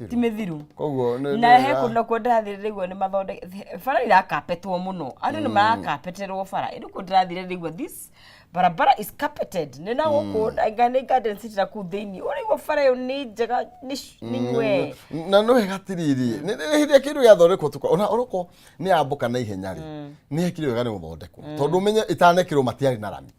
ti mithiru koguo na he kuna ndathire rigwo ni mathonde bara irakapetwo muno andu ni marakapeterwo bara indi ku ndathire rigwo this barabara is carpeted nina guku ngane garden city na ku thiini urigwo bara yo ni njega ni nywe na no hegatiriri ni hinde kindu yathondekwo tuko ona oroko ni ambuka na ihenya ri ni hekire wega ni guthondekwo tondu menye itanekirwo matiari na rami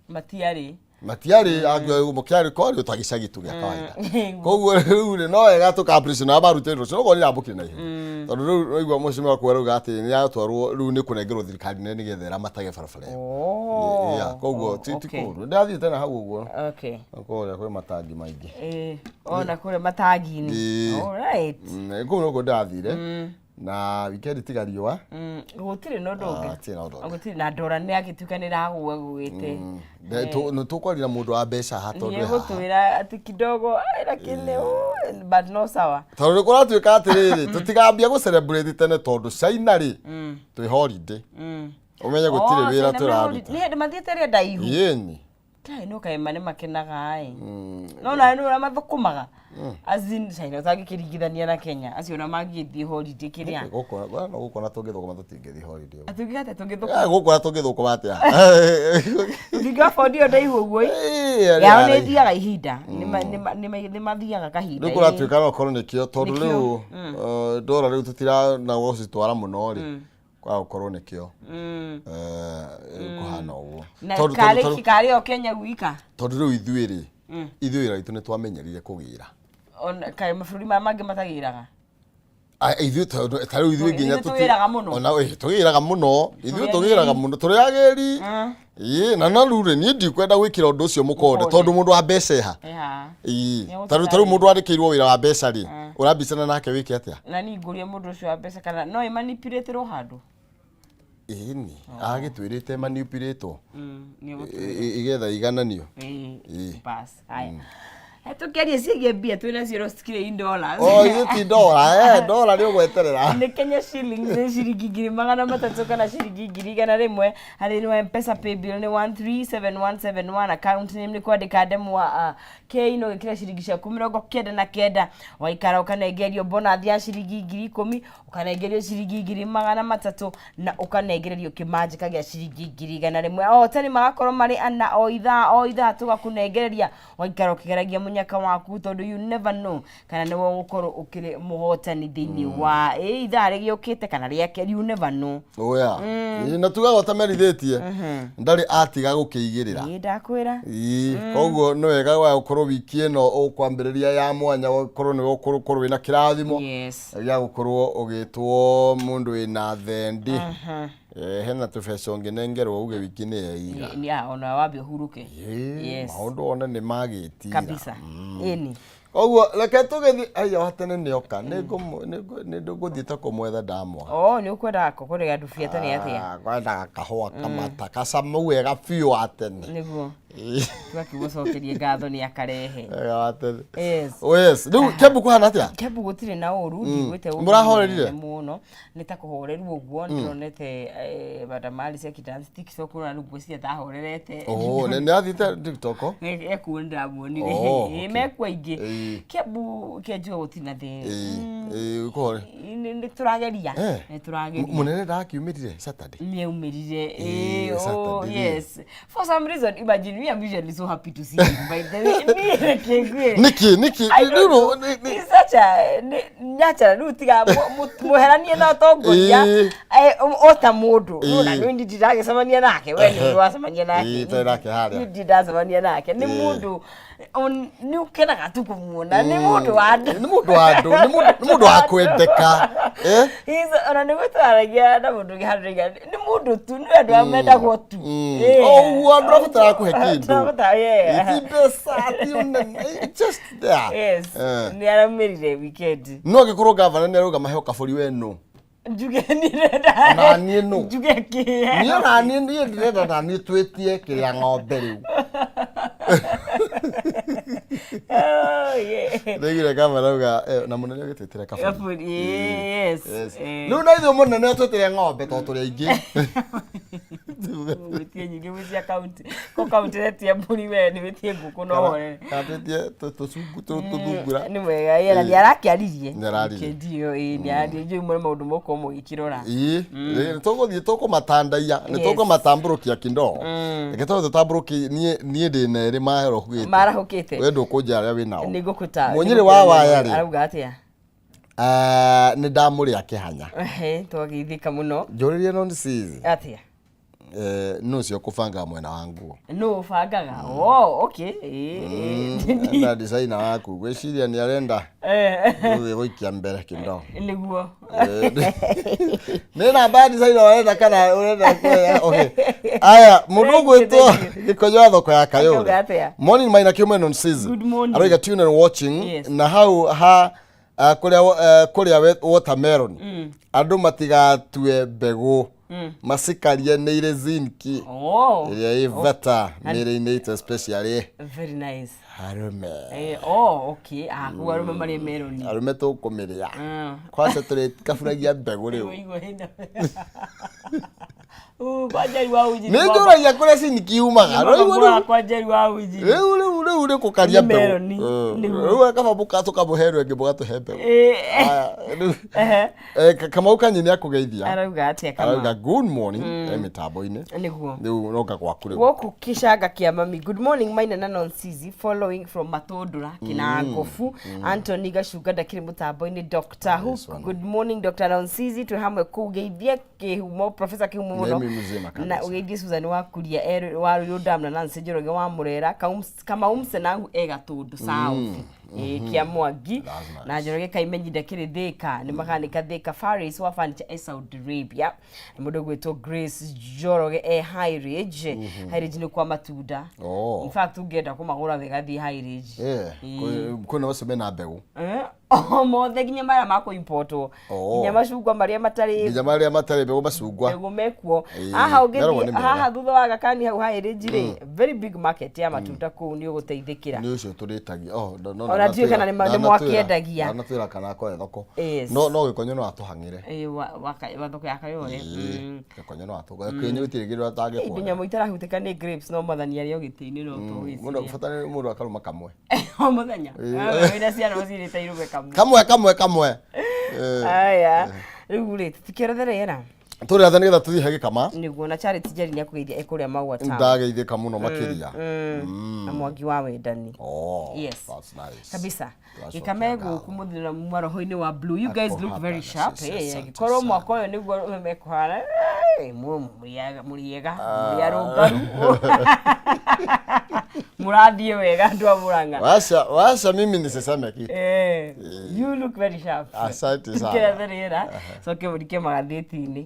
matiari agyo mukiari ko ri utagicagi tu gya kawaida koguo riu no wega tu caprice na barute ro no gori ambukire na ihenya tondu riu igwa mucimi wa kwera ugati ni atwarwo riu ni kunengerwo thirikari ni gethera matage barabara iyo ya koguo tiko ndathi tena hau uguo okay ko kwe matangi maingi ona kure matangi ni all right ko no ndathire na weekend tigariwa gutire no ndonge gutire na ndora ni agitukanira gwa gwite no tukwarira mundu wa mbeca hato ndwe ha gutwira ati kidogo lakini but no sawa tondu kuratuika atiriri tutigambia gu celebrate tene tondu China ri twi holiday umenye gutire wira turaruta ni hende mathiete ria ndaihu yeni kai no kai mane makenaga ai no na no mathukumaga azin China utagikirigithania na Kenya acio na magithi holiday kiria guko na tungithukuma tutingithi holiday atugigate tungithukuma guko na tungithukuma atia ndiga fodio ndaihu uguo ya ne thiaga ihinda ni mathiaga kahinda ndikura tuika no korwo nikio tondu riu ndora riu tutira na gocitwara muno ri kwa ukorwo nikio kuhana uguo tondu kari o Kenya wika tondu riu ithuira itu ni twamenyerire kugira on kai mafuri mangi matagiraga ithu tariu ithu nginya ona tugiraga muno ithu tugiraga muno turi ageri na rure ni ndikwenda gwikira undu ucio mukonde tondu mundu wa mbeca tariu mundu andikirwo wira wa mbeca ri urambicana nake wiki atia na ni ngurie mundu ucio wa mbeca kana no manipulate ro handu ni agitwirite manipulator igetha igananio bas haya tukerie ciege bia twina cio rosikire in dollars yuti dollar ni ugweterera ni Kenya shillings ni shilingi 300 kana shilingi 100 hari ni M-Pesa pay bill ni 137171 account name ni kwandika demo wa K no gikira shilingi cia 19 waikara ukanegerio bonus ya shilingi 10,000 ukanegerio shilingi 300 na ukanegerio kimanji kagia shilingi 100 tani magakorwo mari ana o itha tugakunegereria waikara ukigeragia munyaka waku tondu you never know kana ni wogukorwo ukiri muhotani thiini wa itha rigiukite kana riake you never know oya na tugago tamerithitie ndari atiga gukigirira ndakwira koguo no wega wa ukorwo wiki eno ukwambiriria ya mwanya ukorwo ni ukorwo wina kirathimo ya gukorwo ugitwo mundu wina thendi hena tufeso ngenengerwo uge wiki ni iga ni ona wabe huruke maundu ona ni magitira kabisa eni oguo reke tugethi aya watene nioka niguthita kumwetha ndamwa ni ukwenda kuri gandu fieta ni atia kwenda kahua kamata kasamu wega fiu atene niguo twakigocokerie ngatho ni akarehe yes riu Kembu kuhana atia Kembu gutire na uru ndigwite murahorerire muno nitakuhoreru uguo ndironete badamali cia kidansi TikTok na rugo cia tahorerete ni athite TikTok ekunda muonire mekwa ingi Kembu kenjua gutina thi ukore ni turageria munene ndakiumirire Saturday miumirire yes for some reason imagine me I'm usually so happy to see him by the way Niki it's such a natural rutiga muheranie na tongoria ota mundu na ndi ndirage samania nake we ni wasamania nake ndidazamania nake ni mundu ni ukenaga tu kumuona ni mundu wa kwendeka hizo ona ni gutaragia na mundu gihariga ni mundu tu ni andu amenda gotu androfta ku hekindo it's besati just there yes ni aramirire weekend no gikorwo governor ni aruga mahe kaburi we no njuge ni renda na ni no njuge ki ni na ni renda na ni twetie kiria ng'ombe riu Ndegire governor uga na munene gititire kaburi yes no na ithu munene twetire ng'ombe to turi aingi Witie nyingi wici account. Ko account ya mburi we ni witie nguku no hore. Katetie tucungu tuthungura. Ni wega yera ni arakiaririe. Ndio ni aririe mwe maundu moko mo gikirora. Nitoguthie tukumatandaia nitukumatamburukia kindo. Gito tutamburuki nie ndi nere mahero hugite. Marahukite. We ndukunja aria winao. Ni gukuta. Munyiri wa waya ri. Arauga atia. Ni ndamuri akihanya. Twagithika muno. Njuririe no nisizi. Atia. No cio kubanga mwena wangu. No bangaga. Oh, okay. Na designer waku gwiciria ni arenda. Uwe goikia mbere kindo. Niguo. Nina bad designer arenda kana urenda kwa. Okay. Aya, mundu gwitwo gikonyo thoko ya Kayole. Morning Maina Kiume no nisizi. Good morning. Aroiga tune and watching na how kuria watermelon. Andu matigatue mbegu. Masikarie nĩ irĩ zinki ĩrĩa ĩ bata mĩĩrĩ-inĩ itũ especially very nice arume okay kuo arume marĩ meloni arume tũkũmĩrĩa kwanza tũrĩkaburagia mbegũ rĩu Kwajeri wa uji. Nĩ njũragia kũrĩa zinki yumaga kwajeri wa uji. Rĩu nĩ kũkaria mbegũ rĩu akababuka tũkamũherwo ĩngĩ mũgatũhe mbegũ Kamau Kanyini akũgeithia arauga atia Kamau good morning mitambo-inĩ niguo rĩu noka gwaku rĩu gũkũ kĩcanga kĩa mami good morning Maina na Nonsizi following from Matondora Kinangofu Anthony Gacunga ndakĩrĩ mũtambo-inĩ Dr. Hook good morning Dr. Nonsizi twĩ hamwe kũgeithia kĩhumo professor kĩhumo mũno na ũgeithie Susan Wakuria wa Rũdam na Nancy Njoroge wa Murera Kamau Msenangu Gatũndũ South kia Mwangi na Njoroge Kaimenyi ndakĩrĩ Thika nĩ makanika Thika Faris wa furniture Saudi Arabia mũndũ gwĩtwo Grace Njoroge High Ridge nĩ kwa matunda in fact ũngĩenda kũmagũra wega thiĩ High Ridge kwĩna macio mena mbegũ mothe nginya marĩa ma kũimpotwo nginya macungwa marĩa matarĩ mbegũ macungwa mbegũ mekuo haha thutha wa Gakani hau High Ridge rĩ very big market ya matunda kũu nĩ ũgũteithĩkĩra nĩ ũcio tũrĩtagia ona tuĩ kana nĩ mwakĩendagia na twĩra kana koe thoko no gĩkonyo no atũhang'ĩre wa thoko ya Kayole gĩkonyo no atũgĩkonyo gĩtirĩ kĩndũ atangĩkora nyamũ itarahutĩka nĩ grapes no mathani arĩa gĩtĩ-inĩ no tũwĩciria mũndũ ũbatare mũndũ akaruma kamwe o mũthenya wĩna ciana ũcirĩte irume kamwe aya rĩu rĩ tũtikĩerethere tũrĩ atha nĩgetha tũthiĩ he Gĩkama nĩguo na Charity Njeri nĩ akũgeithia ekũrĩa Maua Town ndageithĩka mũno makĩria na Mwangi wa Wendani yes that's nice kabisa Gĩkama gũkũ mũthenya maroho-inĩ wa blue you guys look very sharp gĩkorwo mwaka ũyũ nĩguo mekũhana mũriega mũriarũngaru murathiĩ wega andũ a Mũrang'a washa mimi nisiseme kitu you look very sharp asante sana kĩratherera coke mũrike magathĩti-inĩ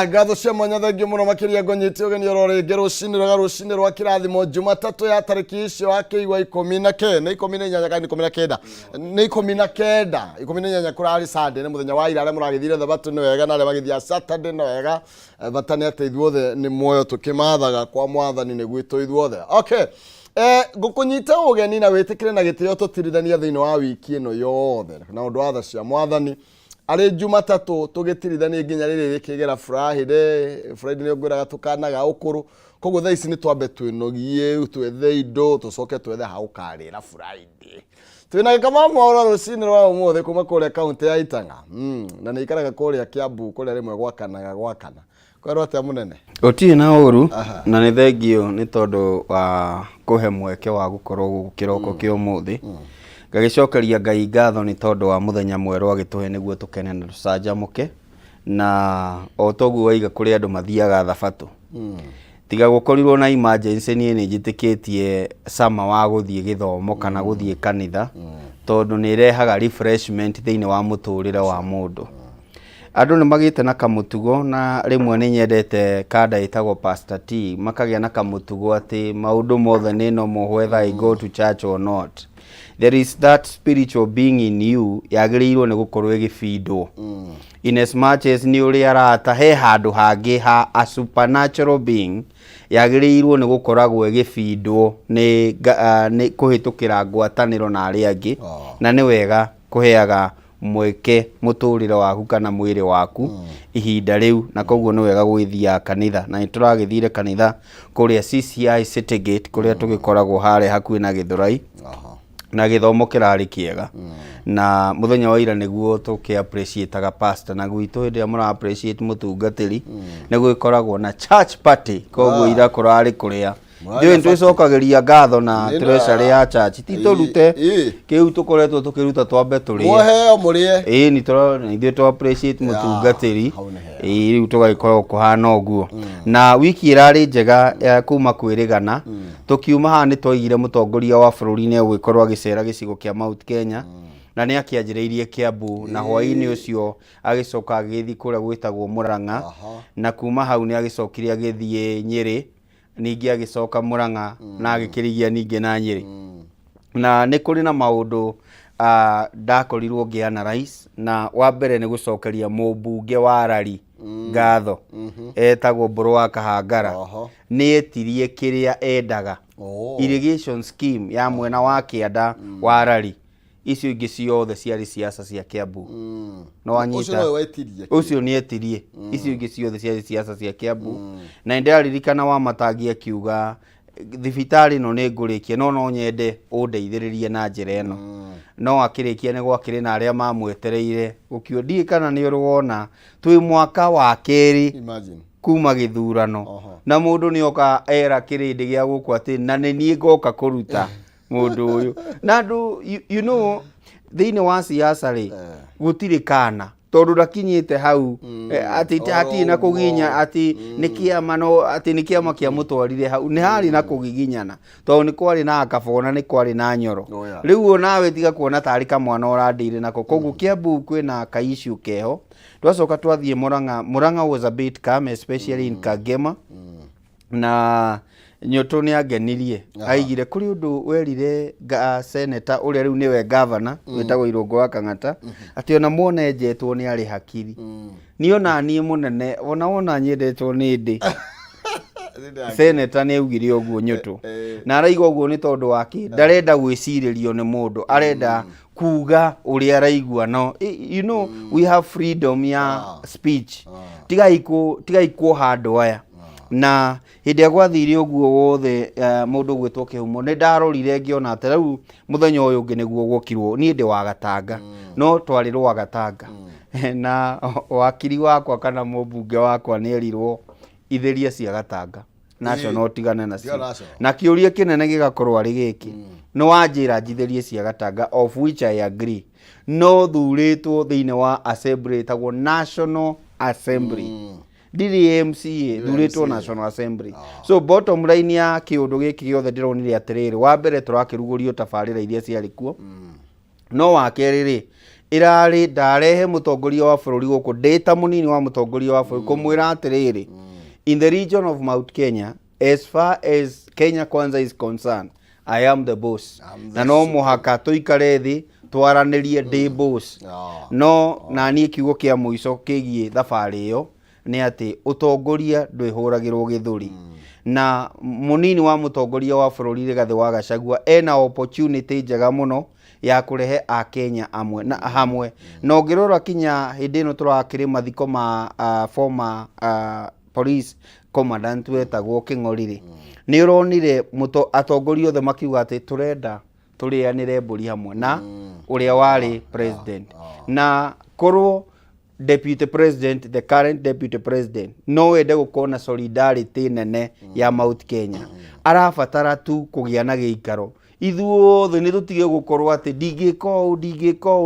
Gatho cia mwanya thengio muno makiria ngonyite ugeni orore ngero ruciniro rwa kirathimo Jumatatu ya tariki icio akiigwa 19 na 18 kana 19 ni 19 kurari Sunday ni muthenya wa ira aria muragithire thabatu ni wega na aria magithia Saturday ni wega batani ate ithuothe ni muoyo tukimathaga kwa mwathani ni gwitu ithuothe. Okay, gukunyita ugeni na witikire na gitio tutirithania thiini wa wiki ino yothe na undu wa tha cia mwathani ari Jumatatu tugitirithania nginya riri kigera Friday ni ngwiraga tukanaga ukuru koguo thaa ici ni twambe twinogie twethe indo tucoke twethe haukarira Friday twina kama mwaura rucini rwa umuthe kuma kuria kaunti ya Itanga na ni ikaraga kuria Kiambu kuria rimwe gwakana kwerwo atia munene uti na uru na ni thengio ni tondu wa kuhe mweke wa gukorwo gukiroko ki umuthi gagicokeria Ngai ngatho ni tondu wa muthenya mweru agituhe niguo tukene na tucanjamuke na otoguo waiga kuri andu mathiaga thabatu tiga gukorirwo na emergency ni njitikitie sama wa guthie githomo kana guthie kanitha tondu ni rehaga refreshment thiini wa muturire wa mundu. Andu ni magite na kamutugo na rimwe ni nyendete kada itagwo Pastor T makagia na kamutugo ati maundu mothe ni no whether I go to church or not. There is that spiritual being in you yagirirwo ni gukorwo igifindwo in as much as ni uri arata he handu hangi ha a supernatural being yagirirwo ni gukoragwo igifindwo ni kuhitukira ngwataniro na ari angi na ni wega kuheaga mweke muturire waku kana mwiri waku ihinda riu na koguo ni wega gwithia kanitha na nituragithire kanitha kuria CCI City Gate kuria tugikoragwo hare hakuhi na Githurai na githomo kirari kiega na muthenya wa ira niguo tuki appreciate ga pastor na gwitu hindi amura appreciate mutungatiri niguo ikoragwo na church party koguo ira kurari kuria ndio twicokagiria ngatho na treasury ya church titurute kiu tukoretwo tukiruta twambe turie muheo murie ni ithuĩ tu appreciate mutungatiri riu tugagikorwo kuhana uguo na wiki irari njega ya kuma kwirigana tukiuma ha ni twaigire mutongoria wa bururi ni gwikorwo agicera gicigo kia Mount Kenya na ni akianjiriirie Kiambu na hwaini ucio agicoka agithi kuria gwitagwo Murang'a na kuma hau ni agicokire agithie Nyeri ningi agicoka Murang'a na agikirigia ningi na Nyeri na ni kuri na maundu ndakorirwo ngianalyze na wa mbere ni gucokeria mubunge wa Rari ngatho etagwo Mburu wa Kahangara ni etirie kiria endaga irrigation scheme ya mwena wa Kianda wa Rari icio ingi ciothe ciari siasa cia Kiambu no anyita ucio ni etirie icio ingi ciothe ciari siasa cia Kiambu na ndirarikana wa matangi akiuga thibitari no ni ngurikie no nyende undeithiririe na njira eno no akirikia ni gwakire na aria mamwetereire ukiodie kana ni uruona twi mwaka wa keri kuma githurano na mundu ni oka era kirindi gia guku ati na ni nie ngoka kuruta mundu uyu na ndu you know thiini wa siasa ri gutiri kana tondu ndakinyite hau ati na kuginya ati ni kiama no ati ni kiama kia mutwarire hau ni hari na kugiginyana tondu ni kwari na akabona ni kwari na nyoro riu nawe tiga kuona tari ka mwana urandire nako koguo Kiambu kwina ka issue keho twacoka twathie Murang'a was a bit calm especially in Kagema na Nyoto ni agenirie aigire kuri undu werire senator uria riu niwe governor wetagwo Irungu wa Kang'ata ati ona muone njetwo ni ari hakiri niona nie munene ona nyendetwo ni ndi senator ni augire uguo Nyoto na araiga uguo ni tondu wake ndarenda gwiciririo ni mundu arenda kuga uria araigua no you know we have freedom ya speech tigaikwo handu aya na hinde gwathire uguo wothe mundu gwitwo Kihumo ni ndarorire ngiona ati riu muthenya uyu ungi niguo gwokirwo ni ndi wa Gatanga no twarirwo wa Gatanga na wakiri wakwa kana mubunge wakwa ni erirwo itheria cia Gatanga national tigane na cio na kiuria kinene gigakorwo ari giki no wanjira njitherie cia Gatanga of which I agree no thuritwo thiini wa assembly tagwo National Assembly ndiri MCA thuritwo National Assembly so bottom line ya kiundu giki giothe ndironire atiriri wa mbere turakirugurio tabarira iria ciari kuo no wakeriri irari ndarehe mutongoria wa bururi guku ndita munini wa mutongoria wa bururi kumwira atiriri in the region of Mount Kenya, as far as Kenya Kwanza is concerned, I am the boss. Na no muhaka tuikare thi twaranirie ndi boss. No na nie kiugo kia muico kigie thabari yo ni ati utongoria ndwihuragirwo githuri. Na munini wa mutongoria wa bururi Rigathi wa Gachagua ena opportunity njega muno ya kurehe a Kenya amwe na hamwe. No ngirora kinya hindi no turakire mathiko ma former police commandant wetagwo King'orire. Ni uronire atongoria othe makiuga ati turenda turianire mburi hamwe na uria wari president. Na korwo deputy president, the current deputy president, no wende gukona solidarity nene ya Mount Kenya. Arabatara tu kugia na giikaro. Ithuothe ni tutige gukorwo ati ndigiko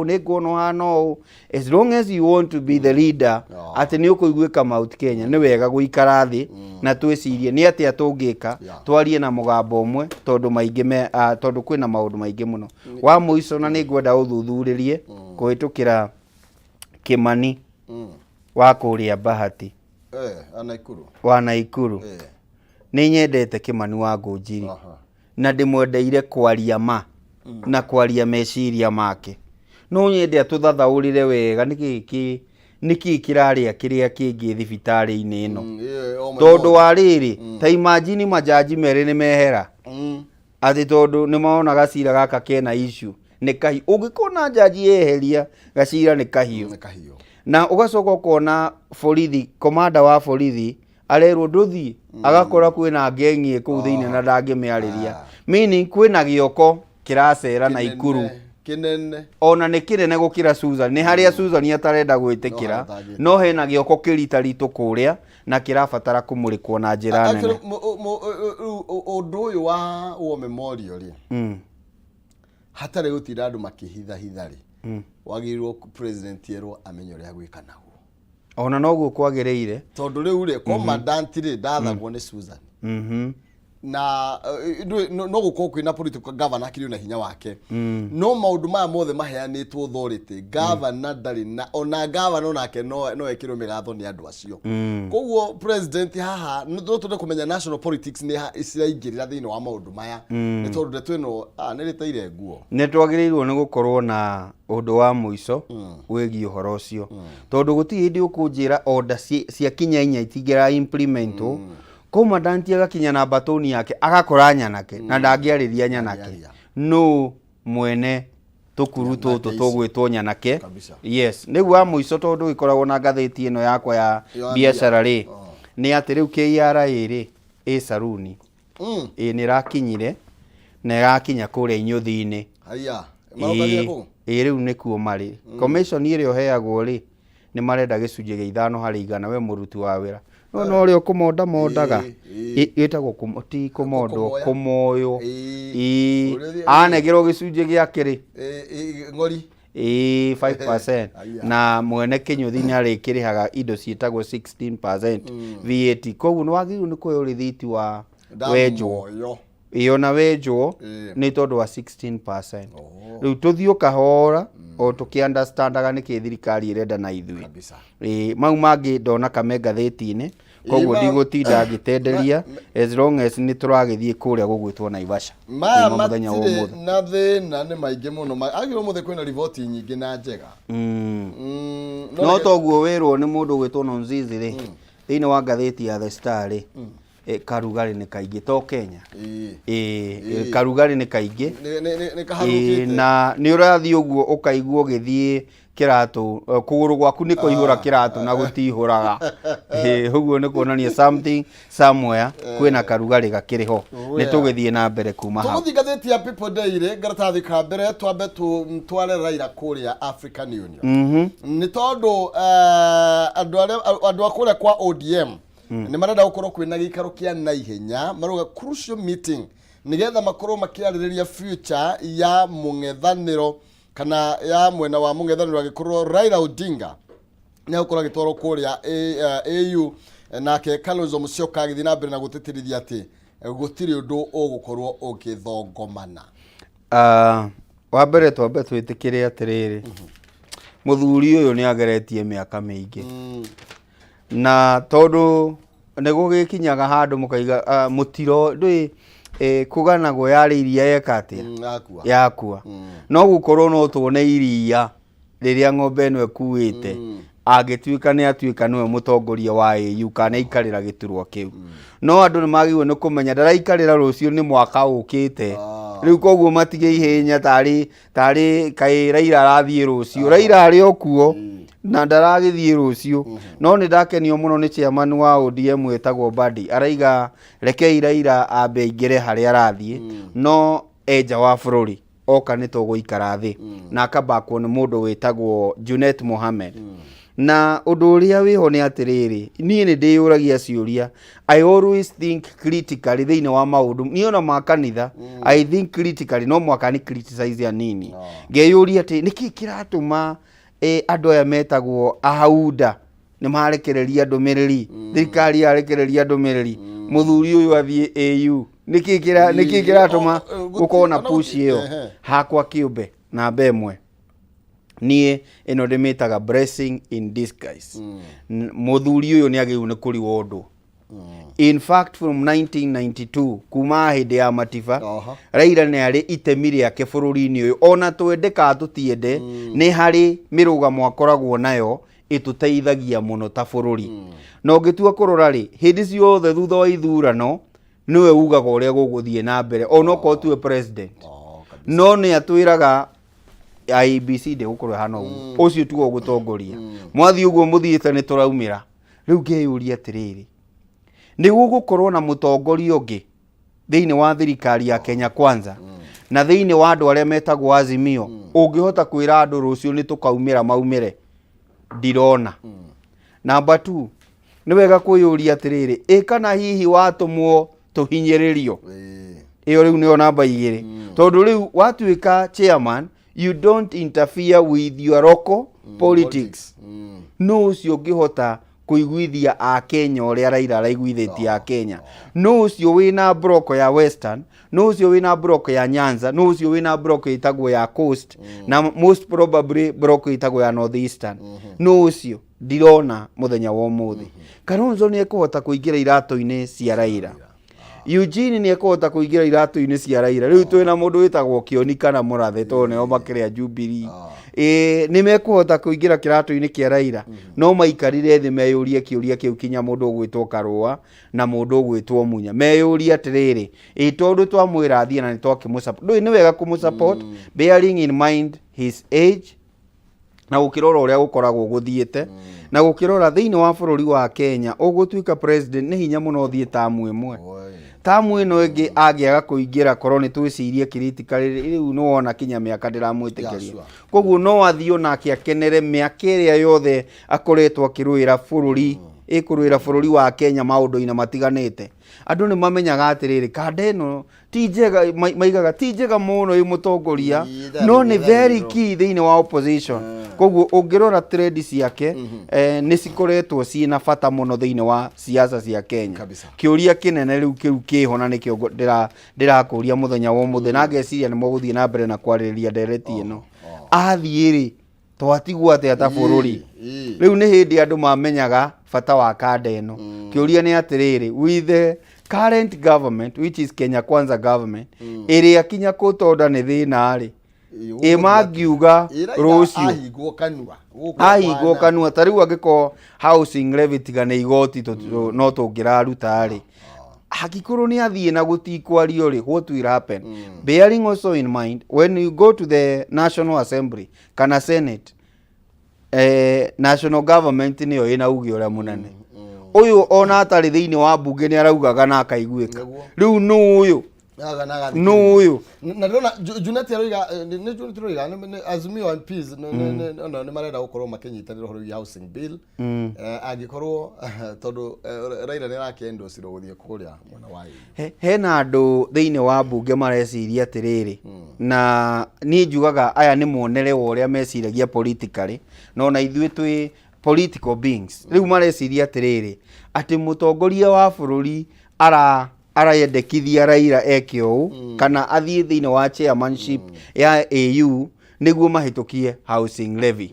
ni ngono hano. As long as you want to be the leader, ati ni ukuiguika Mount Kenya, ni wega guikara thi na twicirie ni ati atungika twarie na mugambo umwe tondu maingi tondu kwina maundu maingi muno. Wa muico na ni ngwenda uthuthuririe kuhitukira Kimani wa kuria Bahati wa Naikuru. Ni nyendete Kimani wa Ngunjiri na ndimwendeire kwaria ma na kwaria meciria make. No nyende atuthathaurire wega niki kiraria kiria kingi thibitari-ini ino tondu wa riri ta imagine majaji mere ni mehera ati tondu ni maona gacira gaka kena issue ni kahi ungikona jaji yeheria gacira ni kahiu na ugacoka ukona borithi komanda wa borithi arerwo nduthi agakora kwina ngengi ku thiini na ndangimiariria meaning kwina gioko kiracera na Ikuru kinene ona ni kinene gukira Susan ni haria Susan atarenda gwitikira no hena gioko kirita ritu kuria na kirabatara kumurikwo na njira nene. Undu uyu wa memorial hatari gutira andu makihitha hithari wagirwo president yerwo amenye uria gwika naguo ona noguo kwagiriire tondu riu ri commandant ri ndathagwo ni Susan na no gukorwo kwina political governor kiri na hinya wake no maundu maya mothe maheanitwo authority governor ndari na ona governor nake no ekirwo migatho ni andu acio koguo president haha no tunde kumenya national politics ni isiraingirira thiini wa maundu maya ni tondu ndeto ino ni ritaire nguo ni twagirirwo ni gukorwo na undu wa muico wigi uhoro ucio tondu guti hindi ukunjira order cia kinya inya itingira implement commandant agakinya na batoni yake agakora nyanake na ndangiariria nyanake no mwene tukuru tutu tugwitwo nyanake yes niguo wa muico tondu ikoragwo na ngatheti ino yakwa ya biashara ri ni ati riu KRA ri saruni ni rakinyire na rakinya kuria inyuthi-ini haya marokaria ku riu nikuo mari commission iri oheagwo ri ni marenda gicunje gia 5/100 we muruti wa wira no rio kumonda mondaga itagwo kumoti kumondo kumoyo anegirwo gicunje gia kiri ngori 5% na mwene kinyuthi ni arikirihaga indo cietagwo 16% VAT koguo ni wagirwo ni kuyo rithiti wa wenjwo iyo na wenjwo ni tondu wa 16%. Riu tuthio kahora o tukiunderstandaga ni thirikari irenda na ithui mau mangi ndona kame ngatheti-ini koguo ndigutinda ngitenderia as long as ni turagithie kuria gugwitwo Naivasha muthenya wa umuthi na thina ni maingi muno agirwo muthe kwina report nyingi na njega no toguo wirwo ni mundu gwitwo Nonzizi ri thiini wa ngatheti ya The Star ri karugari ni kaingi to Kenya karugari ni kaingi na ni urathi uguo ukaigwo githie kiratu kuguru gwaku ni kuihura kiratu na gutihuraga uguo ni kuonania something somewhere kwina karugari gakiriho ni tugithie na mbere kuma ha tumuthi ngatheti ya People Daily ngaratathi ka mbere twambe tware Raila kuria African Union ni tondu andu akuria kwa ODM ni marenda gukorwo kwina gikaro kia naihenya maruga crucial meeting nigetha makorwo makiaririria future ya mungethaniro kana ya mwena wa mungethaniro agikorwo Raila Odinga ni gukorwo gitwaro kuria AU nake Kalonzo Musyoka githi na mbere na gutetirithia ati gutiri undu ugukorwo ukithongomana wa mbere twambe twitikire atiriri muthuri uyu ni ageretie miaka mingi na tondu nego gikinyaga handu mukaiga mutiro ndui kuganagwo yari iria yekatia yakua no gukorwo no tuone iria riria ng'ombe eno ekuite agituika ni atuika niwe mutongoria wa AU kana ikarira giturwa kiu no andu ni magirwo ni kumenya daraikarira rucio ni mwaka ukite riu koguo matige ihenya tari kai Raila arathie rucio Raila ari okuo na ndaragithie rucio no ni ndakenio muno ni chairman wa ODM etagwo Badi araiga rekei Raila ambe ingire hari arathie no eja wa bururi oka ni tuguikara thi na akabakwo ni mundu wetagwo Junet Mohamed na undu uria wiho ni atiriri nie ni ndiyuragia ciuria I always think critically thiini wa maundu ni ona makanitha I think critically no mwaka ni criticize anini ngeyuria ati niki kiratuma andu aya metagwo ahauda ni marekereria ndumiriri thirikari yarekereria ndumiriri muthuri uyu athie AU niki kiratuma gukona push iyo hakwa kiumbe na bemwe nie eno ndimitaga blessing in disguise muthuri uyu ni agiu ni kuri wondu in fact from 1992 kuma hinde ya matiba Raila ni ari itemi riake bururi-ini uyu ona twende ka tutiende ni hari mirugamo akoragwo nayo ituteithagia muno ta bururi no ngitua kurora ri hindi ciothe thutha wa ithurano niwe ugaga uria guguthie na mbere ona ko tuwe president no ni atwiraga IBC de gukorwo hano ucio tugo gutongoria mwathi uguo muthiite ni turaumira riu ngeyuria atiriri ni gugukorwo na mutongoria ungi thiini wa thirikari ya Kenya Kwanza na thiini wa andu aria metagwo Azimio ungihota kwira andu rucio ni tukaumira maumire ndirona namba 2 ni wega kuyuria atiriri ikana hihi watumwo tuhinyiririo iyo riu ni namba 2 tondu riu watuika chairman you don't interfere with your local politics no ucio ngihota kuiguithia a Kenya uria Raila araiguithitie a Kenya no ucio wina broko ya Western no ucio wina broko ya Nyanza no ucio wina broko itagwo ya Coast na most probably broko itagwo ya North Eastern no ucio ndirona muthenya wa umuthi Kalonzo ni ekuhota kuingira iratu-ini cia Raila Eugene ni ekuhota kuingira iratu-ini cia Raila riu twina mundu witagwo Kioni kana Murathe to neo makiria Jubilee ni mekuhota kuingira kiratu-ini kia Raila no maikarire thi meyurie kiuria kiu kinya mundu ugwitwo Karua na mundu ugwitwo Munya meyurie atiriri tondu twamwira athie na nitwakimusupport ndui ni wega kumusupport bearing in mind his age na gukirora uria gukoragwo guthiete na gukirora thiini wa bururi wa Kenya ugutuika president ni hinya muno thie tamu imwe tamu ino ingi agiaga kuingira koroni twicirie critically riu no wona kinya miaka ndiramwitikiria koguo no athio na akiakenere miaka iria yothe akoretwo akiruira bururi ikuruira bururi wa Kenya maundu-ina matiganite andu ni mamenyaga atiriri kandeno tijega maigaga tijega muno yu mutongoria no ni very key thiini wa opposition koguo ungirora trade ciake ni cikoretwo ciina bata muno thiini wa siasa cia Kenya kiuria kinene riu kiho na nikio ndirakuria muthenya wa umuthi na ngeciria ni muguthie na mbere na kwaririria ndereti ino athiiri twatigwo ate ata bururi riu ni hindi andu mamenyaga bata wa kanda ino kiuria ni atiriri with the current government which is Kenya Kwanza government iria kinya kutonda ni thina ri imangiuga rucio ahigwo kanua tariu angiko housing levy tigane igoti no tungiraruta ri hakikuru ni athie na gutikwario ri what will happen bearing also in mind when you go to the National Assembly kana Senate national government niyo ina ugi uria munene uyu ona atari thiini wa bunge ni araugaga na akaiguika riu no uyu na ndona Junet aroiga ni Junet aroiga Azimio MPs ni marenda gukorwo makinyitanira horo ya housing bill agikorwo tondu Raila ni arakendo ciro guthie kuria mwana wayo hena andu thiini wa bunge mareciria atiriri na ni njugaga aya ni muonere wa uria meciragia politically no na ithui twi political beings riu mareciria atiriri ati mutongoria wa bururi arayendekithia Raila ekio kana athie thiini wa chairmanship ya AU niguo mahitukie housing levy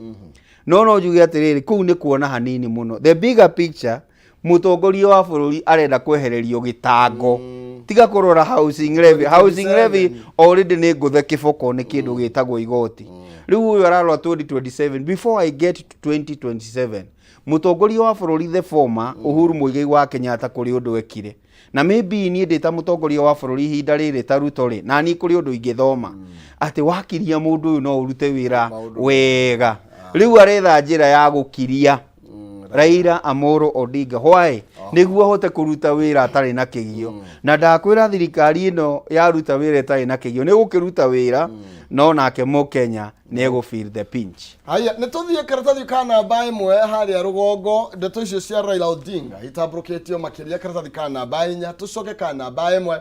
no njuge atiriri kuu ni kuona hanini muno. The bigger picture, mutongoria wa bururi arenda kwehererio gitango tiga kurora housing levy already ni nguthe kiboko ni kindu gitagwo igoti. Riu uyu ararwa 2027 before I get to 2027 mutongoria wa bururi the former Uhuru Muigai wa Kenyatta kuri undu ekire na maybe ni ndita mutongoria wa bururi hinda riri taruto ri na ni kuri undu ingithoma ati wakiria mundu uyu no urute wira wega. Riu aretha njira ya gukiria Raila Amolo Odinga why niguo hote kuruta wira atari na kigio na ndakwira thirikari ino ya ruta wira atari na kigio ni gukiruta wira no nake Mukenya ni go feel the pinch. Haya nituthie karatathi kana mba imwe haria rugongo ndeto icio cia Raila Odinga itabroketio makiria karatathi kana mba inya tucoke kana mba imwe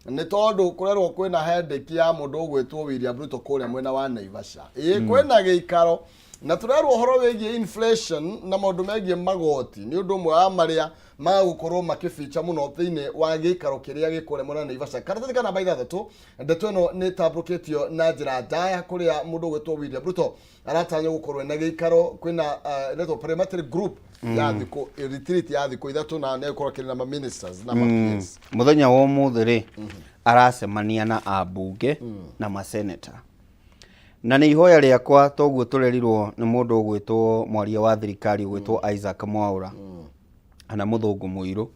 ni tondu kurerwo kwina headache ya mundu ugwitwo William Ruto kuria mwena wa Naivasha kwina giikaro na turerwo uhoro wigie inflation na maundu megie magoti ni undu mwe wa maria magukorwo makificha muno thiini wa giikaro kiria gikore mwena Naivasha. Karatathi kana mba ithathatu ndeto ino ni tabroketio na njira ndaya kuria mundu ugwitwo William Ruto aratanya gukorwo na giikaro kwina neto parliamentary group ya thiko retreat ya thiko ithatu na ne gukorwo kiri na ma ministers na ma PS muthenya wa umuthiri aracemania na abunge na ma senator na ni ihoya riakwa toguo turerirwo ni mundu ugwitwo mwaria wa thirikari ugwitwo Isaac Mwaura ana muthungu muiru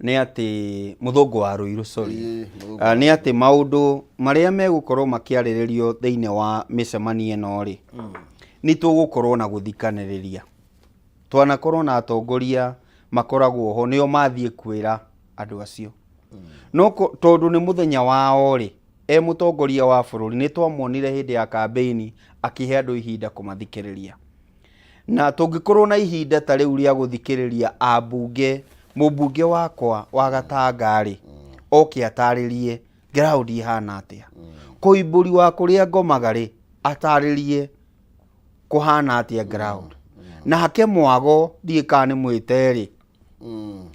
ni ati muthungu wa Ruiru sorry ni ati maundu maria megukorwo makiariririo thiine wa micemania eno ri ni tugukorwo na guthikaniriria twanakorwo na atongoria makoragwo ho nio mathie kwira andu acio no tondu ni muthenya wao ri mutongoria wa bururi ni twamonire hindi ya campaign akihe andu ihinda kumathikiriria na tungikorwo na ihinda ta riu ria guthikiriria abunge mubunge wakwa wa Gatangari oke ataririe ground ihana atia kuiburi wa kuria ngomagari ataririe kuhana atia ground na hake mwago thikane mwiteri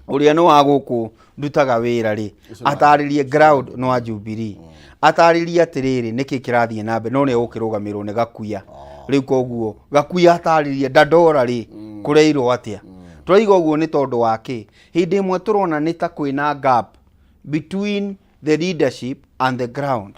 uria no aguku ndutaga wira ri ataririe ground no a Jubilee ataririe atiriri niki kirathie nambe no ne ukirugamirwo ne Gakuya riu koguo Gakuya ataririe ndandora ri kureirwo atia turiga uguo ni tondu wake hindi imwe turona ni ta kwina gap between the leadership and the ground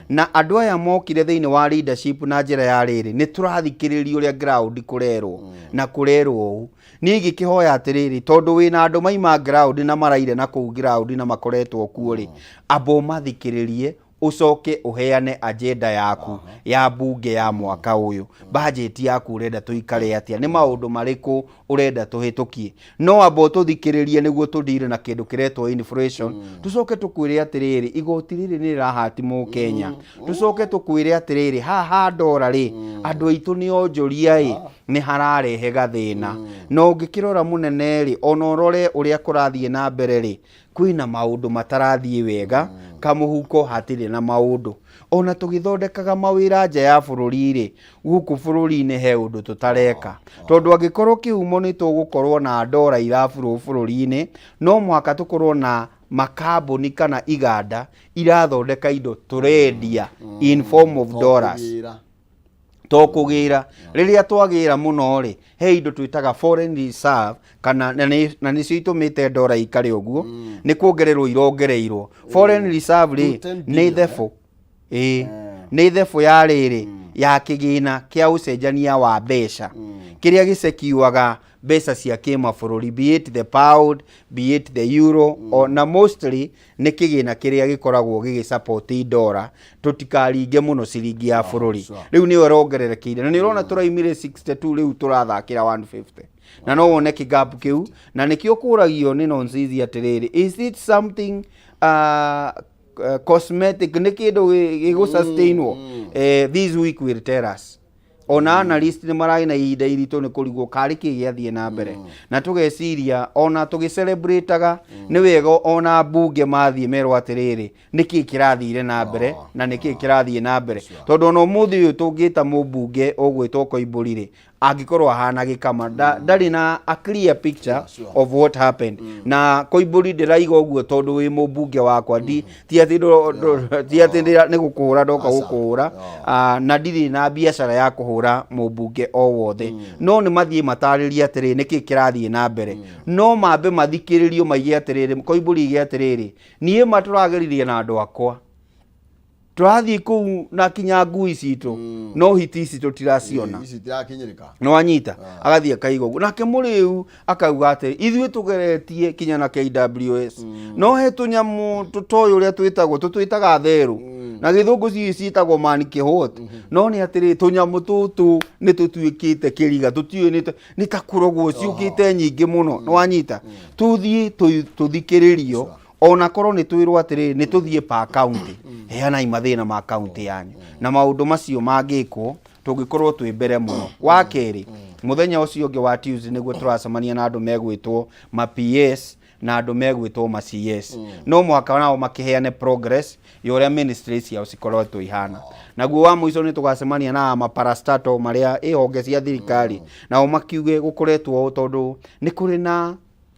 na andu aya mokire thiini wa leadership na njira ya riri ni turathikiriria uria ground kurerwo na kurerwo u ni gikihoya atiriri tondu wina andu maima ground na maraire na ku ground na makoretwo kuo ri abo mathikiririe ucoke uheane agenda yaku ya bunge ya mwaka uyu budget yaku urenda tuikare atia ni maundu mariku urenda tuhitukie no abo tuthikiririe niguo tudire na kindu kiretwo inflation tucoke tukwire atiriri igoti riri ni rahati mu Kenya tucoke tukwire atiriri ha ndora ri andu aitu ni onjoria ni hararehe gathina no ngikirora munene ri onorore uria kurathie na mbere ri kwina maundu matarathie wega kamuhuko hatire na maundu ona tugithondekaga mawira nja ya bururi ri guku bururi-ini he undu tutareka tondu angikorwo kiumo ni tugukorwo na ndora iraburu bururi-ini no mwaka tukorwo na makambuni kana iganda irathondeka indo turendia in form of dollars tokugira riria twagira muno ri he indo twitaga foreign reserve kana na nicio itumite ndora ikare uguo ni kuongererwo irongereirwo foreign reserve ri ni thefo ni thefo ya riri ya kigina kia ucenjania wa mbeca kiria gisekiuaga mbeca cia kimabũrũri be it the pound be it the euro or na mostly ni kigina kiria gikoragwo gigisupport dollar tutikaringe muno ciringi ya bũrũri riu ni orongererekeire na ni urona turaimire 62 riu turathakira 150 na no wone kigap kiu na nikio kuragio ni nonsense atiriri is it something cosmetic ni kindu gigu sustainwo this week will tell us ona analyst ni marai na ihinda iritu ni kurigwo kari kigiathie na mbere na tugeciria ona tugicelebrateaga ni wega ona bunge mathie merwo atiriri niki kirathire na mbere na niki kirathie na mbere tondu no muthi uyu tungita mubunge ugwitwo Koimburi ri angikorwo ahana gikama ndari na a clear picture of what happened na Koimburi ndiraiga uguo tondu wi mubunge wakwa ti ati ni gukuhura ndoka gukuhura na ndiri na biacara ya kuhura mubunge o wothe no ni mathie matariria atiri niki kirathie na mbere no mambe mathikiririo maige atiri Koimburi ige atiri nie maturageririe na andu akwa turathie kuu na kinya ngui citu no hiti ici tutiraciona ici tirakinyirika no anyita agathie kaigo nake muriu akauga ati ithuĩ tugeretie kinya na KWS no he tunyamu tutoyo uria twitaga theru na githungu ciitagwo man kihot no ni atiri tunyamu tutu ni tutuikite kiriga tutiwe ni takurogwo ciukite nyingi muno no anyita tuthie tuthikiririo ona korwo ni twirwo atiri ni tuthie pa county heana imathina ma county yanyu na maundu macio mangikwo tungikorwo twi mbere muno wa keri muthenya ucio ungi wa Tuesday niguo turacemania na andu megwitwo ma PS na andu megwitwo ma CS no mwaka nao makiheane progress yoria ministries yao cikorotwo ihana naguo wa muico ni tugacemania na maparastato maria ihonge cia thirikari nao makiuge gukoretwo tondu ni kuri na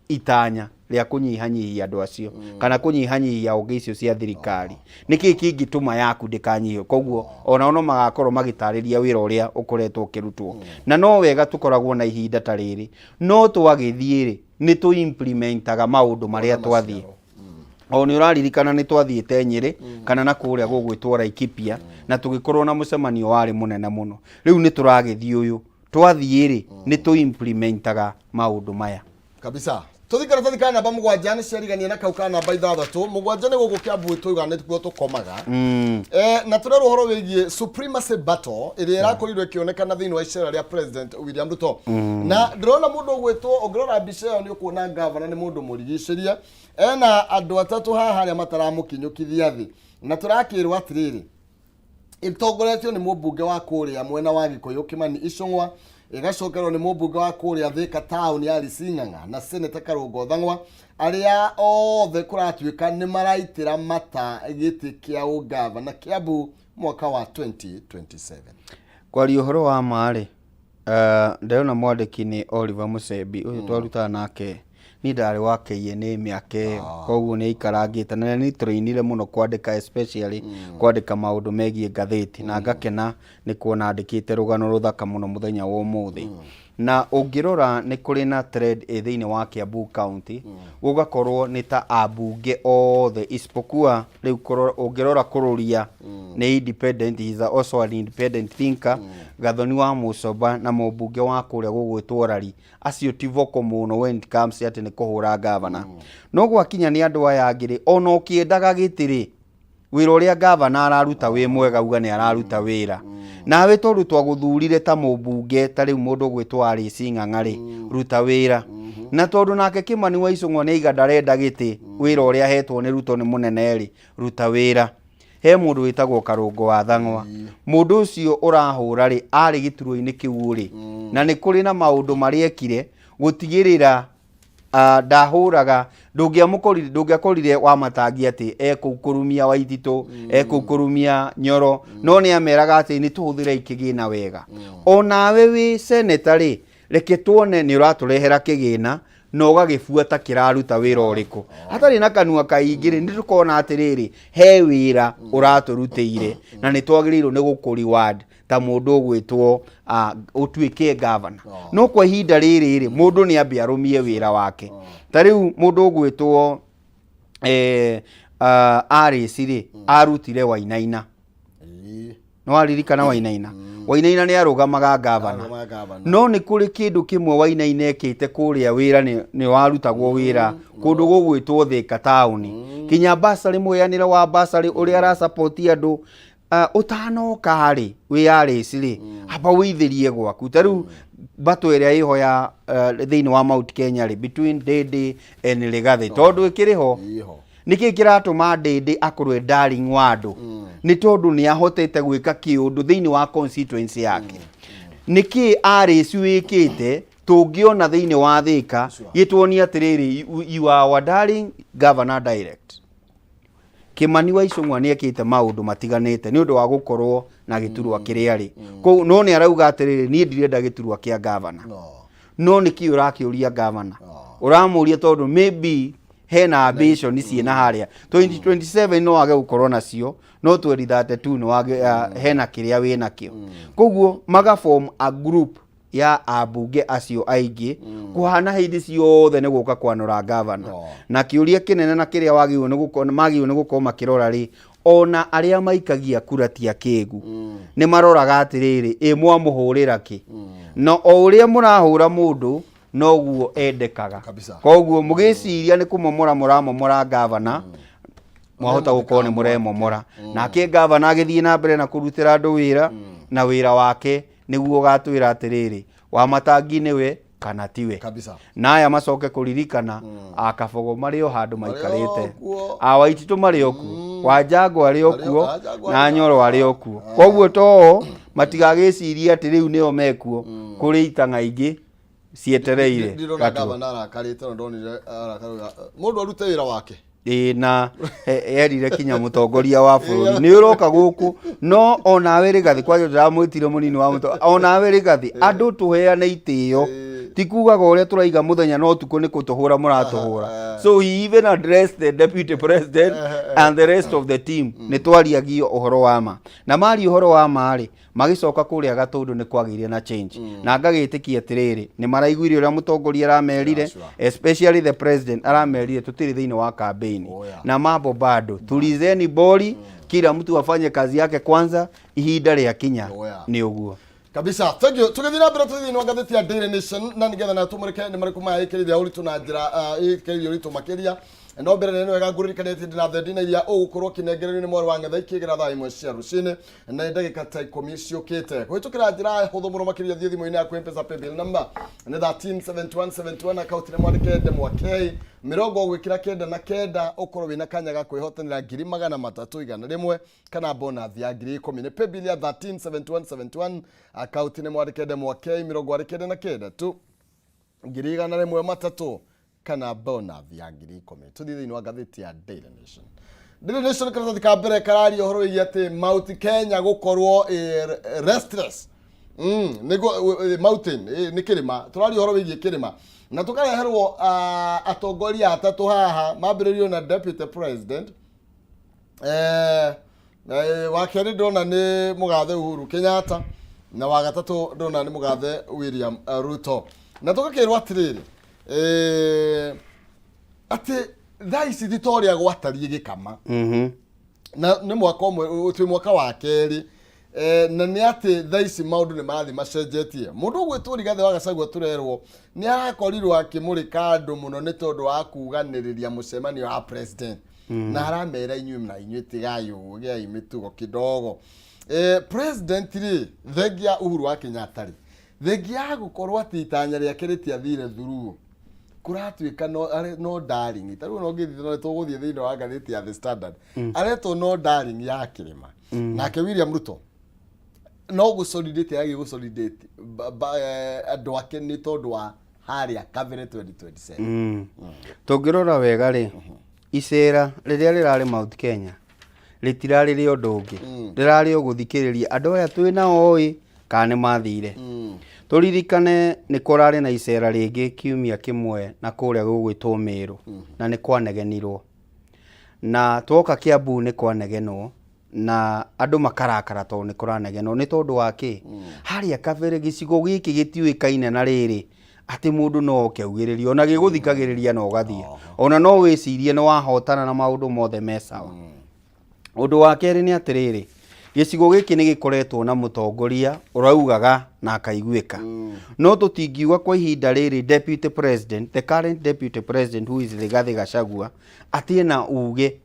itanya ria kunyihanyihia andu acio kana kunyihanyihia honge icio cia thirikari niki kingituma yaku ndikanyihio koguo ona ono magakorwo magitariria wira uria ukoretwo ukirutwo na no wega tukoragwo na ihinda ta riri no twagithie ni tu implementaga maundu maria twathie o ni uraririkana ni twathiete Nyeri kana na kuria gugwitwo Laikipia na tugikorwo na mucemanio wari munene muno riu ni turagithie uyu twathie ni tu implementaga maundu maya kabisa tuthikara tuthikana namba mugwanja ni ciarigania na kau kana namba 6 mugwanja ni gugu kiambu tuiganite kuo tukomaga na turero horo wigie supremacy battle iria irakorirwo ikionekana thiini wa icera ria president William Ruto na ndrona mundu gwitwo ongirora mbica ni ukuona governor ni mundu murigiceria ena andu atatu haha aria mataramukinyukithia thi na turakirwa atiriri itongoretio ni mubunge wa kuria mwena wa Gikuyu Kimani Icung'wa igacokerwo ni mubunge wa kuria Thika town ya Sing'ang'a na Senator Karungo Thang'wa aria othe kuratuika ni maraitira mata giti kia ugavana Kiambu mwaka wa 2027 kwari uhoro wa mari ndona mwandiki ni Oliver Musembi uyu twarutaga nake ni ndari wa KNA miake koguo ni ikarangite na ni trainire muno kwandika especially kwandika maundu megie ngatheti na ngakena ni kuona andikite rugano ruthaka muno muthenya wa umuthi na ungirora ni kuri na thread thiini wa Kiambu County gugakorwo ni ta abunge othe ispokuwa riu ungirora kururia ni independent, he is also an independent thinker gathoni wa Mucoba na mubunge wa kuria gugwitwo Rari acio tivoko muno when it comes ati ni kuhura governor no gwakinya ni andu aya angiri ono kiendaga gitiri wira uria governor araruta wi mwega uga ni araruta wira nawe tondu twaguthurire ta mubunge ta riu mundu gwitwo ari Sing'ang'a ri ruta wira na tondu nake Kimani wa Icung'wa ni iga ndarenda giti wira uria hetwo ni Ruto ni munene ri ruta wira he mundu witagwo Karungo wa Thang'wa mundu ucio urahura ri ari gituruini kiu ri na ni kuri na maundu mariekire gutigirira ndahuraga ndungiakorire wa matangi ati ekukurumia Waititu ekukurumia Nyoro no ni ameraga ati ni tuhuthire ikigina wega onawe wi senator ri reke tuone ni uraturehera kigina no gagifuata kiraruta wira uriku hatari na kanua kaingire ni tukona atiriri he wira uraturutire na ni twagirirwo ni gukuri ward ta mundu gwitwo utuike governor no kwa ihinda riri mundu ni ambia arumie wira wake tariu mundu gwitwo RC arutire Wainaina no aririkana Wainaina Wainaina ni arugamaga governor no ni kuri kindu kimwe Wainaina ekite kuria wira ni warutagwo wira kundu gugwitwo Thika town kinya basari muyanira wa basari uri ara support andu utano kari wi RC ri aba withirie gwaku tariu batu iria iho ya thiini wa Mount Kenya ri between Dede and Legathi tondu ikiriho niki kiratuma Dede akorwe darling wadu ni tondu ni ahotete gwika kiundu thiini wa constituency yake niki RC wikite tungiona thiini wa Thika gitwonia atiriri you are our darling governor direct Kimani wa Icung'wa ni ekite maundu matiganite ni undu wa gukorwo na giturwa kiria ri ko no ni arauga atiriri ni ndirenda giturwa kia governor no niki urakiuria governor uramuria tondu maybe hena ambition ciina haria 2027 no wage gukorwo nacio no 2032 no wage hena kiria wina kio koguo maga form a group ya abunge acio aingi kuhana hindi ciothe ni guka kwanura governor na kiuria kinene na kiria wagiwe ni gukona magiwe ni gukoma makirora ri ona aria maikagia kura tia kegu ni maroraga atiriri mwamuhurira ki no o uria murahura mundu noguo endekaga koguo mugiciria ni kumomora muramomora governor mwahota gukorwo ni muremomora nake governor agithie na mbere na kurutira andu wira na wira wake niguo gatwira atiriri wa matangi niwe kana tiwe na aya macoke kuririkana akabogo mario handu maikarite awaititu mario ku wajango ario kuo na nyoro ario kuo koguo to matigagiciria ati riu nio mekuo kuri itanga ingi cietereire ndirona governor arakarite no ndonire arakaruga mundu arute wira wake na erire kinya mutongoria wa bururi ni uroka guku no onawe rigathi kwa ndiramwitire munini wa muto onawe rigathi andu tuheane itio tikugaga uria turaiga muthenya no tuko ni kutuhura muratuhura so he even addressed the deputy president and the rest of the team ni twariagio uhoro wa ma na mari uhoro wa mari magicoka kuria gatundu ni kwagiria na change na ngagitikia atiriri ni maraiguire uria mutongoria aramerire especially the president aramerire tutiri thiini wa campaign na mambo bado tulizeni boli kila mtu afanye kazi yake kwanza ihinda ria kinya ni uguo kabisa. Thank you. Tugethira mbere tuthini wa gatheti ya Daily Nation na nigetha na tumurike ni mariku maikirithia uritu na njira ikirithia uritu makiria no mbere nene wega nguririkanite ndina thedi na iria ugukorwo kinengererio ni mwari wa ngetha ikigira thaa imwe cia rucini na ndagika ta 10 ciukite kuhitukira njira huthu muno makiria thie thimu-ini yaku M-Pesa paybill number ni 137171 account ni mwandikende mwakei mirongo gwikira kenda na kenda ukorwo wina kanya ga kwihotanira 300,300 kana bonus ya 10,000 ni paybill ya 137171 account ni mwandikende mwakei mirongo gwikira na kenda tu 100,300 kana bonus ya 10,000 tuthithini wa gatheti ya Daily Nation. Daily Nation kana thika mbere karari ohoro wigi ati Mount Kenya gukorwo restless mountain ni kirima turari ohoro wigi kirima na tukareherwo atongoria atatu haha mambiririo na deputy president wa keri ndona ni mugathe Uhuru Kenyatta na wa gatatu ndona ni mugathe William Ruto na tukakirwa atiriri ati thaisi thitoria gwatarie gikama na ni mwaka umwe twi mwaka wa keri na ni ati thaisi maundu ni marathi macenjetie mundu gwitwo Rigathi wa Gachagua turerwo ni arakorirwo akimurika andu muno ni tondu wa kuganiriria mucemanio wa president na aramera inyu na inyu tigayo gia imitugo kidogo president ri thegia Uhuru wa Kenyatta ri thegia gukorwo ati itanya riake ritiathire thuru kuratuika no darling taru no ngithi no tuguthie thiini wa gatheti ya The Standard areto no darling ya kirima nake William Ruto no gusolidate yagi gusolidate andu ake ni tondu wa haria cabinet 2027 tungirora wega ri icera riria rirari Mount Kenya ritirari ri undu ungi rirari uguthikiriria andu aya twina oi kana mathire turirikane ni kurari na icera ringi kiumia kimwe na kuria gugwitwo Meru na ni kwanegenirwo na twoka Kiambu ni kwanegenwo na andu makarakara to ni kuranegenwo ni tondu wake haria kabere gicigo giki gitiuikaine na riri ati mundu no keugiririo na giguthikagiriria no gathie ona no wicirie no wahotana na maundu mothe mesawa undu wake ri ni atiriri gicigo giki ni gikoretwo na mutongoria uraugaga na akaiguika no tutingiuga kwa ihinda riri deputy president the current deputy president who is Rigathi Gachagua ati na uge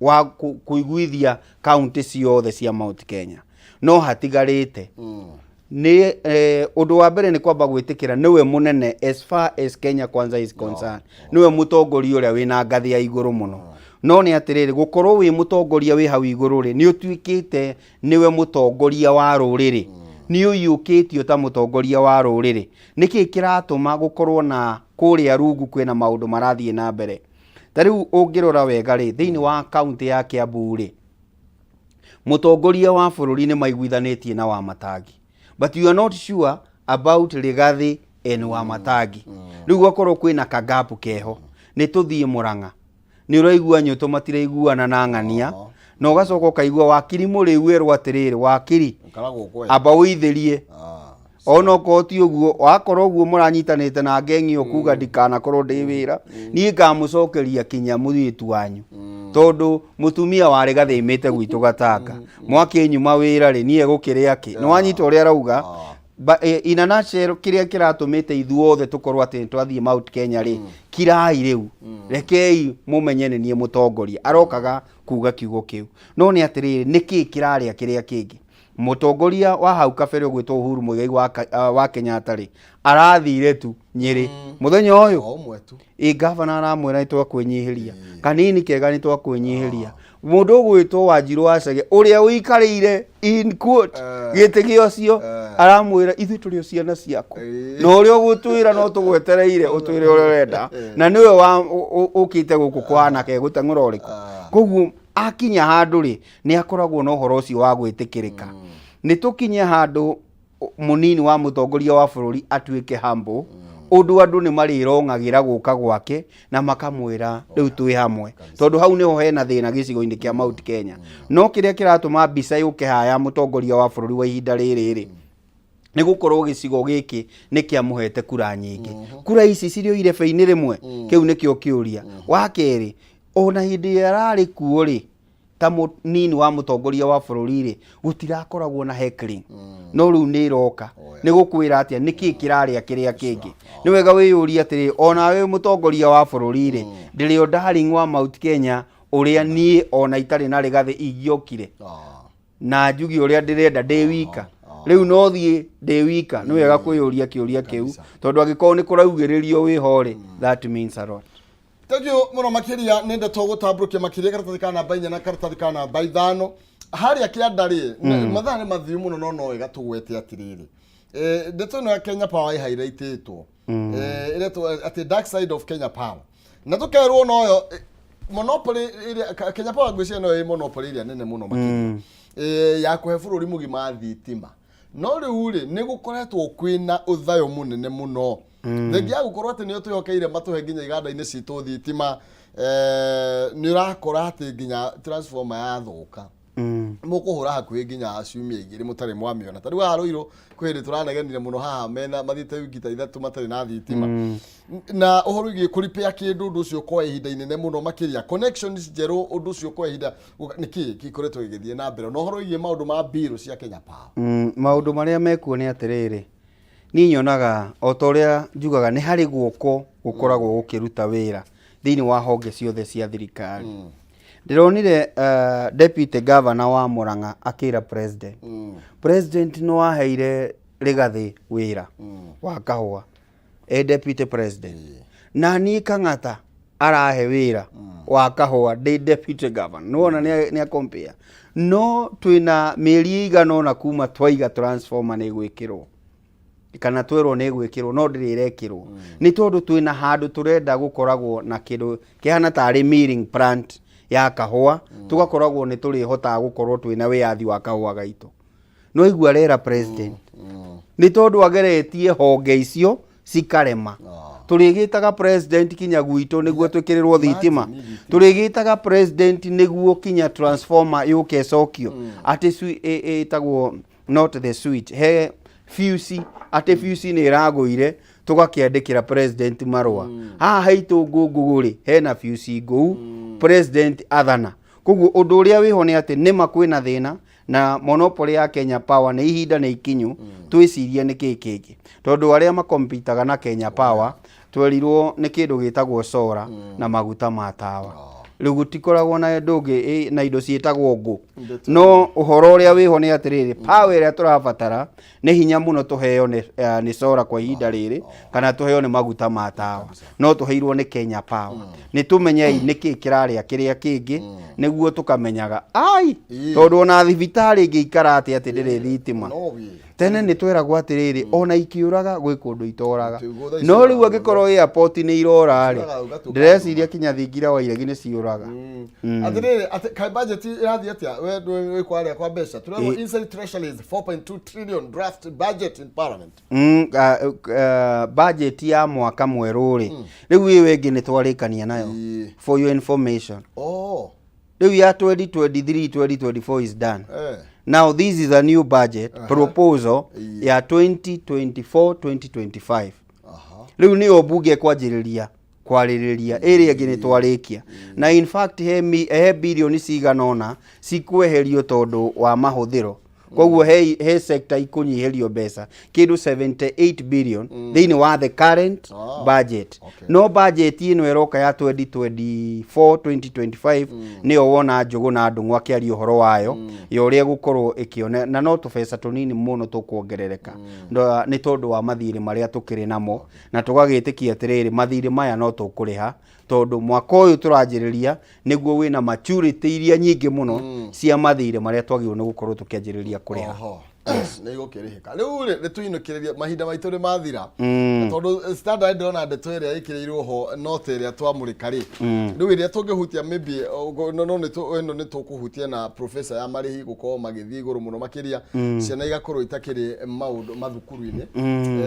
wa kuiguithia county ciothe cia Mount Kenya no hatigarite ni undu wa mbere ni kwamba gwitikira niwe munene as far as Kenya Kwanza is concerned niwe mutongoria uria wina ngathi ya iguru muno no ni atiriri gukorwo wi mutongoria wi hau iguru ri ni utwikite niwe mutongoria wa ruriri ni uyukitio ta mutongoria wa ruriri niki kiratuma gukorwo na kuria rungu kwina maundu marathie na mbere tariu ungirora wega ri thiini wa county ya Kiambu ri mutongoria wa bururi ni maiguithanitie na Wamatangi, but you are not sure about Rigathi and Wamatangi. Riu gwakorwo kwina kagapu keho ni tuthie Murang'a, ni uraigua nyoto matiraiguana na ng'ania, no gacoka kaigua wakiri muriu erwo atiriri wakiri aba witherie ono ko ti uguo wakorwo uguo muranyitanite na ngengi okuga ndikana korwo ndi wira ni ngamucokeria kinya muthitu wanyu tondu mutumia wa Rigathi imite gwitu Gatanga mwaki nyuma wira ri nie gukiria ki no wanyita uria arauga ina nacero kiria kiratumite ithuothe tukorwo ati twathie Mount Kenya ri kirai riu rekei mumenye nie mutongoria arokaga kuga kiugo kiu no ni atiriri niki kiraria kiria kingi mutongoria wa hau kabere gwitwo Uhuru Muigai wa Kenyatta ri arathire tu Nyeri muthenya uyu governor aramwira itwa kwenyihiria kanini kega ni twa kwenyihiria mundu gwitwo Wanjiru wa Chege uria uikarire in quote gite giocio aramwira ithu turi ciana ciaku no uria ugutwira no tugwetereire utwire uria urenda na niwe wa ukite guku kwana ke guteng'ura uriku koguo akinya handu ri ni akoragwo no horo ucio wa gwitikirika ni tukinye handu munini wa mutongoria wa bururi atuike hambo undu andu ni marirong'agira guka gwake na makamwira riu twi hamwe tondu hau niho hena thina gicigo-ini kia Mount Kenya no kiria kiratuma mbica yuke haya mutongoria wa bururi wa ihinda riri ni gukorwo gicigo giki ni kia muhete kura nyingi kura ici cirio irebe-ini rimwe kiu nikio kiuria wa keri ona hindi yarari kuo ri ta munini wa mutongoria wa bururi ri gutirakoragwo na heckling no riu ni iroka ni gukwira atia niki kiraria kiria kingi ni wega wiyuria atiri ona we mutongoria wa bururi ri ndirio darling wa Mount Kenya uria ni ona itari na Rigathi igiokire na njugi uria ndirenda ndi wika riu no thie ndi wika ni wega kwiyuria kiuria kiu tondu agikorwo ni kuraugiririo wi hore that means a lot. Thank you muno makiria nende tugutambrukia makiria karatathi kana bainya na karatathi kana baithano haria kiandari mathane mathiu muno no wega tugwete atiriri ndeto no ya Kenya Power i highlightetwo ile to at the dark side of Kenya Power na tukerwo no yo monopoly Kenya Power gwicene no monopoly ile nene muno makiria ya kuhe bururi mugima thitima no riu ri ni gukoretwo kwina uthayo munene muno ngia gukorwo ati ni tuyokeire matuhe nginya iganda-ini citu thitima ni urakora ati nginya transformer yathuka mukuhura hakuhi nginya ciumia igiri mutari mwamiona tari wa ruiro kwiri turanegenire muno haha mena mathite wikita ithatu matari na thitima na uhoro igi kuripia kindu ndu ucio kwa ihinda inene muno makiria connections jeru undu ucio kwa ihinda niki gikoretwo gigithie na mbere no uhoro igi maundu ma bill cia Kenya Power maundu maria mekuo ni atiriri ni nyonaga otoria njugaga ni hari guoko gukoragwo gukiruta wira thiini wa honge ciothe cia thirikari ndironire deputy governor wa Murang'a akira president no aheire Rigathi wira wa kahua deputy president na ni kang'ata arahe wira wa kahua deputy governor no ona ni a compare no twina mieri igana na kuma twaiga transformer ni gwikirwo kana twero ne gwikirwo no ndirirekirwo ni tondu twina handu turenda gukoragwo na kindu kihana tari milling plant ya kahua tugakoragwo ni turi hota gukorwo twina wiathi wa kahua gaitu no igua rera president ni tondu ageretie honge icio cikarema turigitaga president kinya gwitu niguo twikirirwo thitima turigitaga president niguo kinya transformer yuke cokio ati etagwo not the switch he fusi ate fusi ni raguire tugakiandikira president marwa ha haitu nguguri hena fusi nguu president athana koguo undu uria wiho ni ati nima kwina thina na monopoly ya Kenya Power ni ihinda ni ikinyu twicirie ni kiki tondu aria makompitaga na Kenya Power twerirwo ni kindu gitagwo solar na maguta ma tawa riu gutikoragwo na ndungi na indo cietagwo ngu no uhoro uria wiho ni atiriri power iria turabatara ni hinya muno tuheo ni solar kwa ihinda riri kana tuheo ni maguta ma tawa no tuheirwo ni Kenya Power ni tumenyei niki kiraria kiria kingi niguo tukamenyaga ai tondu ona thibitari ngiikara ati ndiri thitima tene nä tweragwo atä rä rä ona ikiåraga gwä kå ndå itoraga no rä u angä korwo airport nä irora rä ndäreciria kinya thingira wa iregi nä ciåraga atä rä rä kaä budget ĩrathiĩ atĩa we wĩ kwarĩa kwa mbeca tũragwo inside treasury is 4.2 trillion draft budget in parliament budget ya mwaka mwerå rĩ rä u ä wengä nä twarĩkania nayo for your information rä u ya 2023-2024 is done now this is a new budget proposal ya 2024-2025 rä u nä o mbunge kwanjĩrĩria kwarĩrĩria ĩrĩa ĩngĩ nĩ twarĩkia na in fact he bilioni cigana ũna cikweherio tondũ wa mahũthĩro koguo he sector ikunyiherio mbeca kindu 78 billion thĩinĩ wa the current budget no budget ĩno ĩroka ya 2024-2025 nĩyo wona Njũgũ na Ndung'u akĩaria ũhoro wayo ya ũrĩa gũkorwo ĩkĩone na no tũbeca tũnini mũno tũkuongerereka nĩ tondũ wa mathirĩ marĩa tũkĩrĩ namo na tũgagĩtĩkia atĩrĩrĩ mathirĩ maya no tũkũrĩha tondu mwaka uyu turanjiriria niguo wina maturity iria nyingi muno cia mathire maria twagirwo ni gukorwo tukianjiriria kuriha nä igå kä rä hä ka rä u nä tå inå kä rä ria mahinda maitå nä mathira tondå standard ndona ndeto ä rä a ä kä rä irwo ho nota ä rä a twamå rä ka rä rä u ä rä a tå ngä hutia maybe no ĩno nä tå kå hutia na professor ya marä hi gå korwo magä thiä igå rå må no makä ria ciana igakorwo itakä rä maå ndå mathukuru-inä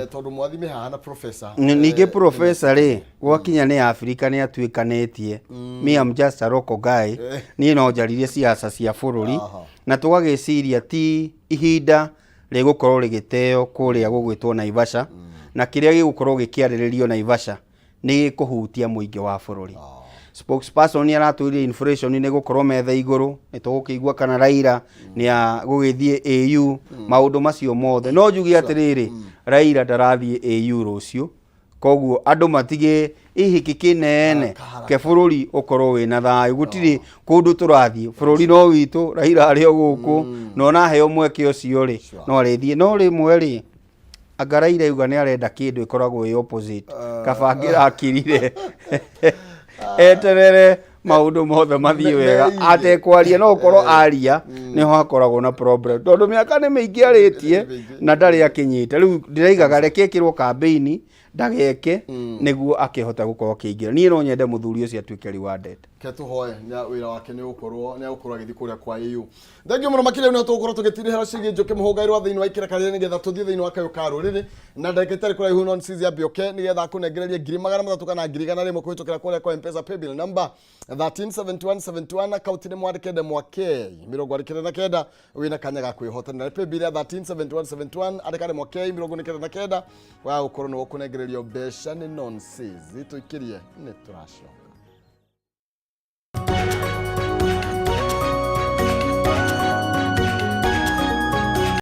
tondå mwathime haha na professor ningä professor rä gwakinya nä Afrika nä atuä kanä tie me am just a local guy niä no njaririe ciaca cia bå rå ri na tå gagä ciria ti ihinda rä gå korwo rä gä teo kå rä a gå gwä two Naivasha na kä rä a gä gå korwo gä kä arä rä rio Naivasha nä gä kå hutia må ingä wa bå rå ri spokesperson nä aratwä rire inflation nä gå korwo metha igå rå nä tå gå kä igua kana Raila nä a gå gä thiä AU maå ndå macio mothe no njuge atä rä rä Raila ndarathiä AU rå cio koguo andå matigä ihiki kinene ke bururi ukorwo wina thayu gutiri kundu turathie bururi no witu Raila ari o guku no na heo mweke ucio ri no rithie no rimwe ri anga Raila yuga ni arenda kindu ikoragwo i opposite kabangira akirire eterere maundu mothe mathie wega ate kwaria no ukorwo aria niho akoragwo na problem tondu miaka ni mingi aritie na ndari akinyite riu ndiraigaga reke kirwo campaign ndageke niguo akihota gukorwo kiingira nie no nyende muthuri ucio atuike rewarded ke tuhoe nya wira wake ni ukorwo agithi kuria kwa AU thengio muno makire no tukorwo tugitire hero cigi njuke muhungairwa thiini wa ikira kare ni getha tuthie thiini wa kayo karo riri na ndagitari kura ihu non sizi abioke ni getha kunengereria 300 kana 100 kuhitukira kuria kwa M-Pesa paybill number 137171 account ni mwandikende mwake mirongo arikire na kenda wina kanya ga kwihotanira paybill ya 137171 arikare mwake mirongo nikire na kenda wa ukorwo no kunengereria mbeca ni nonsense ituikirie ni turashoka